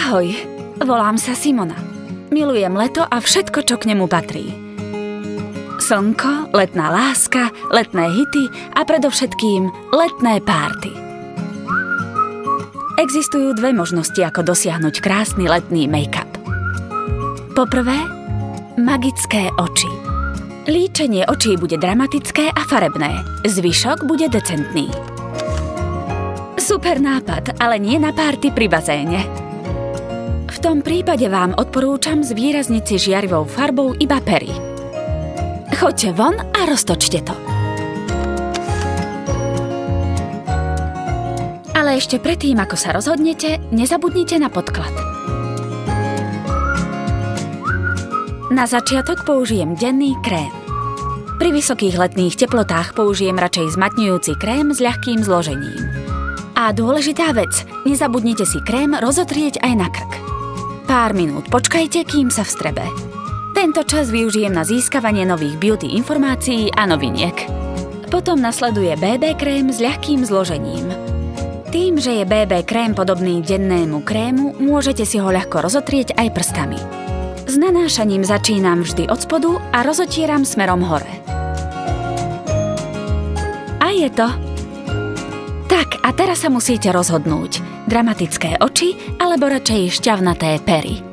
Ahoj, volám sa Simona. Milujem leto a všetko, čo k nemu patrí. Slnko, letná láska, letné hity a predovšetkým letné párty. Existujú dve možnosti, ako dosiahnuť krásny letný make-up. Poprvé, magické oči. Líčenie očí bude dramatické a farebné, zvyšok bude decentný. Super nápad, ale nie na párty pri bazéne. V tom prípade vám odporúčam zvýrazniť si žiarivou farbou iba pery. Choďte von a roztočte to. Ale ešte predtým, ako sa rozhodnete, nezabudnite na podklad. Na začiatok použijem denný krém. Pri vysokých letných teplotách použijem radšej zmatňujúci krém s ľahkým zložením. A dôležitá vec, nezabudnite si krém rozotrieť aj na krk. Pár minút počkajte, kým sa vstrebe. Tento čas využijem na získavanie nových beauty informácií a noviniek. Potom nasleduje BB krém s ľahkým zložením. Tým, že je BB krém podobný dennému krému, môžete si ho ľahko rozotrieť aj prstami. S nanášaním začínam vždy od spodu a rozotieram smerom hore. A je to. Tak, a teraz sa musíte rozhodnúť. Dramatické oči alebo radšej šťavnaté pery.